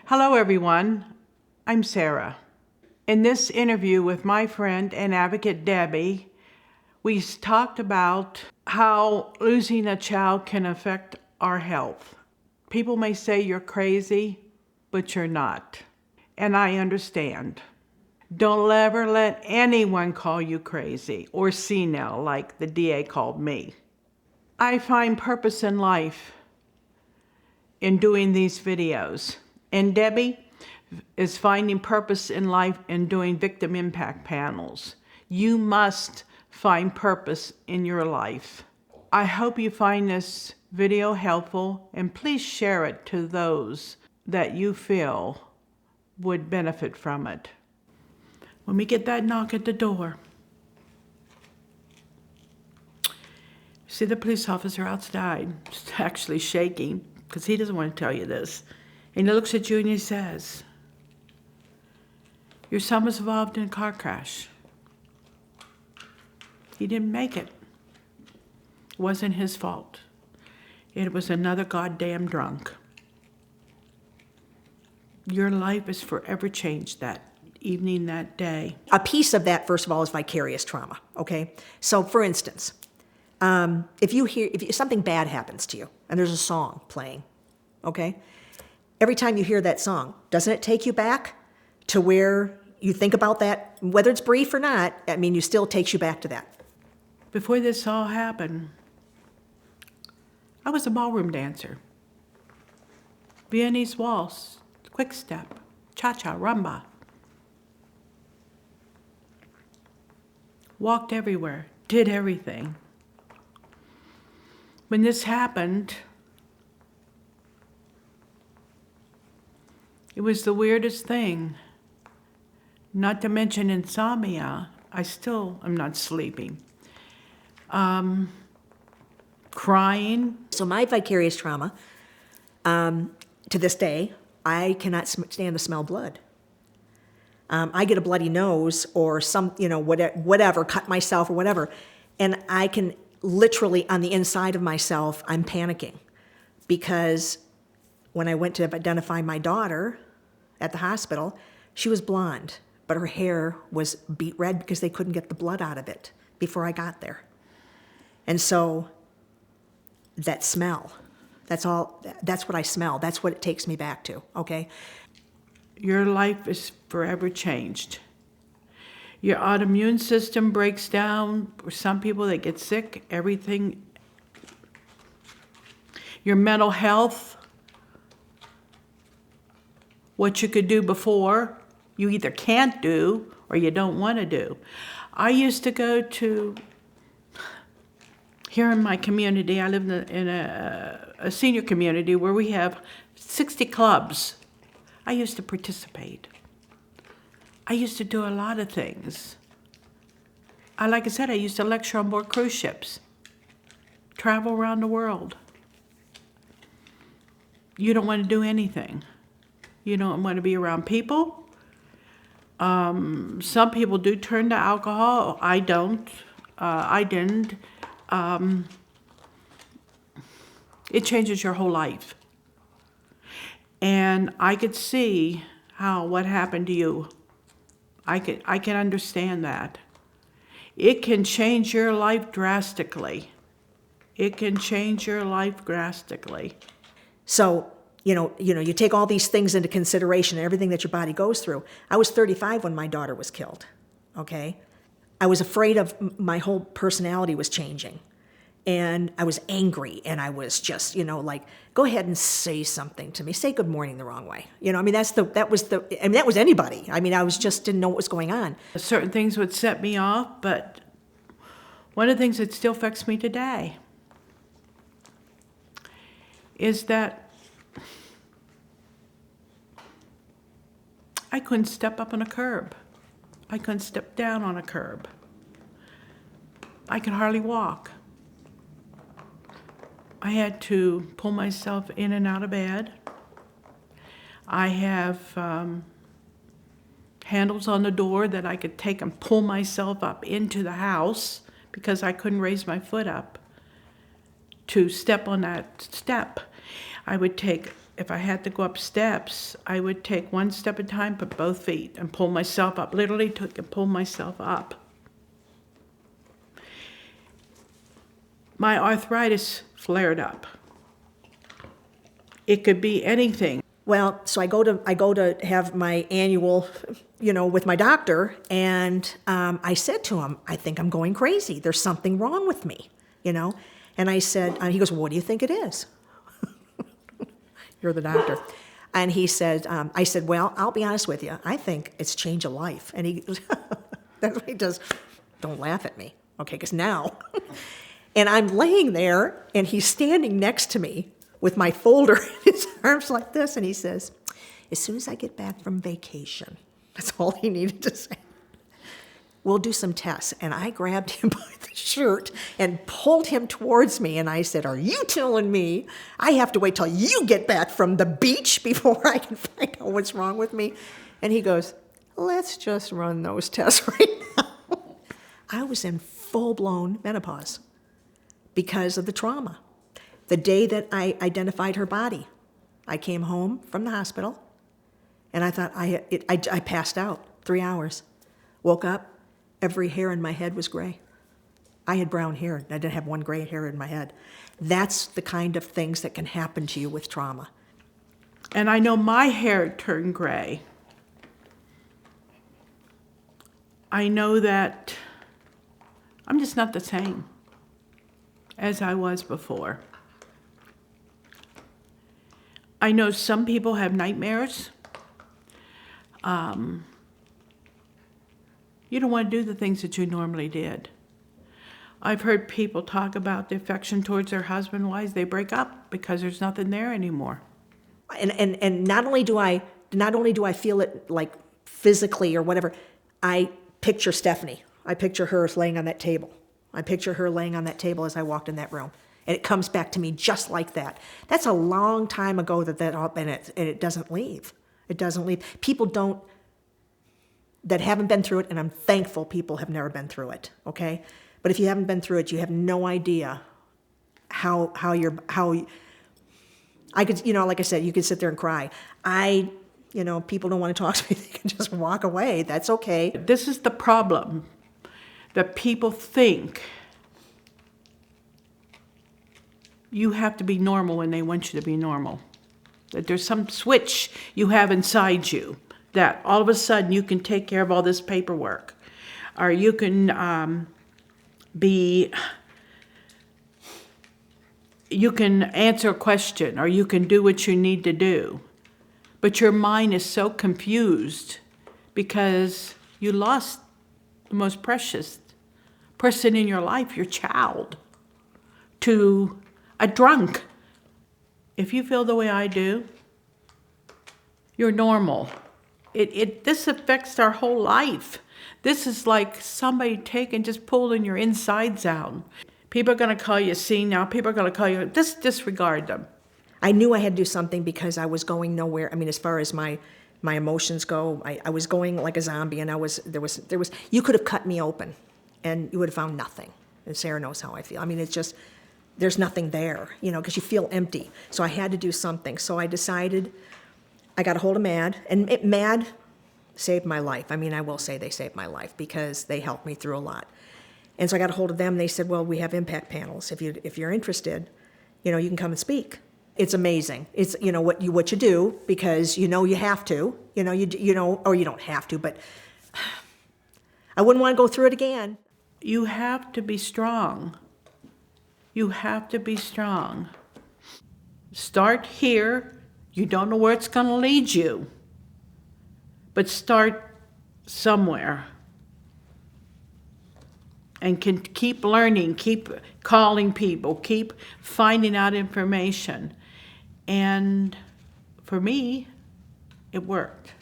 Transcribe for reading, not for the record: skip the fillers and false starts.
Hello everyone, I'm Sarah. In this interview with my friend and advocate Debbie, we talked about how losing a child can affect our health. People may say you're crazy, but you're not. And I understand. Don't ever let anyone call you crazy or senile like the DA called me. I find purpose in life in doing these videos. And Debbie is finding purpose in life in doing victim impact panels. You must find purpose in your life. I hope you find this video helpful, and please share it to those that you feel would benefit from it. When we get that knock at the door, see the police officer outside, actually shaking, because he doesn't want to tell you this. And he looks at you and he says, your son was involved in a car crash. He didn't make it. It wasn't his fault. It was another goddamn drunk. Your life is forever changed that evening, that day. A piece of that, first of all, is vicarious trauma, okay? So for instance, if something bad happens to you and there's a song playing, okay? Every time you hear that song, doesn't it take you back to where you think about that, whether it's brief or not? I mean, it still takes you back to that. Before this all happened, I was a ballroom dancer. Viennese waltz, quick step, cha-cha, rumba. Walked everywhere, did everything. When this happened, it was the weirdest thing. Not to mention insomnia. I still am not sleeping. Crying. So my vicarious trauma, to this day, I cannot stand to smell blood. I get a bloody nose or whatever, cut myself or whatever, and I can literally, on the inside of myself, I'm panicking. Because when I went to identify my daughter at the hospital, she was blonde, but her hair was beet red because they couldn't get the blood out of it before I got there. And so that smell, that's what I smell. That's what it takes me back to, okay? Your life is forever changed. Your autoimmune system breaks down. For some people, they get sick, everything. Your mental health, what you could do before, you either can't do or you don't want to do. I used to go to, here in my community, I live in a senior community where we have 60 clubs. I used to participate. I used to do a lot of things. Like I said, I used to lecture on board cruise ships, travel around the world. You don't want to do anything. You don't want to be around people. Some people do turn to alcohol. I don't. I didn't. It changes your whole life. And I could see what happened to you. I can understand that. It can change your life drastically. It can change your life drastically. So, you take all these things into consideration, everything that your body goes through. I was 35 when my daughter was killed, okay? I was afraid of my whole personality was changing. And I was angry, and I was just, go ahead and say something to me. Say good morning the wrong way. That was anybody. I didn't know what was going on. Certain things would set me off, but one of the things that still affects me today is that I couldn't step up on a curb. I couldn't step down on a curb. I could hardly walk. I had to pull myself in and out of bed. I have handles on the door that I could take and pull myself up into the house because I couldn't raise my foot up to step on that step. I would take if I had to go up steps, I would take one step at a time, put both feet, and pull myself up. Literally took and pull myself up. My arthritis flared up. It could be anything. Well, so I go to have my annual, with my doctor, and I said to him, I think I'm going crazy. There's something wrong with me, And I said, he goes, well, what do you think it is? You're the doctor. And he said, I said, well, I'll be honest with you. I think it's change of life. And he goes, that's what he does. Don't laugh at me, okay, because now. And I'm laying there, and he's standing next to me with my folder in his arms like this, and he says, as soon as I get back from vacation, that's all he needed to say, we'll do some tests. And I grabbed him by the shirt and pulled him towards me, and I said, are you telling me I have to wait till you get back from the beach before I can find out what's wrong with me? And he goes, let's just run those tests right now. I was in full-blown menopause because of the trauma. The day that I identified her body, I came home from the hospital, and I thought I passed out 3 hours. Woke up, every hair in my head was gray. I had brown hair. I didn't have one gray hair in my head. That's the kind of things that can happen to you with trauma. And I know my hair turned gray. I know that I'm just not the same as I was before. I know some people have nightmares. You don't want to do the things that you normally did. I've heard people talk about the affection towards their husband, why they break up because there's nothing there anymore. And not only do I feel it like physically or whatever, I picture Stephanie. I picture her laying on that table. I picture her laying on that table as I walked in that room. And it comes back to me just like that. That's a long time ago and it doesn't leave. It doesn't leave. People that haven't been through it, and I'm thankful people have never been through it, okay? But if you haven't been through it, you have no idea how I could, like I said, you could sit there and cry. People don't want to talk to me. They can just walk away. That's okay. This is the problem, that people think you have to be normal when they want you to be normal. That there's some switch you have inside you that all of a sudden you can take care of all this paperwork, or you can you can answer a question, or you can do what you need to do. But your mind is so confused because you lost the most precious person in your life, your child, to a drunk. If you feel the way I do, you're normal. This affects our whole life. This is like somebody just pulling your insides out. People are going to call you senile. People are going to call you, just disregard them. I knew I had to do something because I was going nowhere. I mean, as far as my emotions go, I was going like a zombie, and you could have cut me open and you would have found nothing. And Sarah knows how I feel. I mean, it's just, there's nothing there, because you feel empty. So I had to do something. So I decided, I got a hold of MAD, and MAD saved my life. I mean, I will say they saved my life because they helped me through a lot. And so I got a hold of them. They said, well, we have impact panels. If you're interested, you can come and speak. It's amazing. It's, what you do because you have to, or you don't have to, but I wouldn't want to go through it again. You have to be strong. You have to be strong. Start here. You don't know where it's going to lead you, but start somewhere. And can keep learning, keep calling people, keep finding out information. And for me, it worked.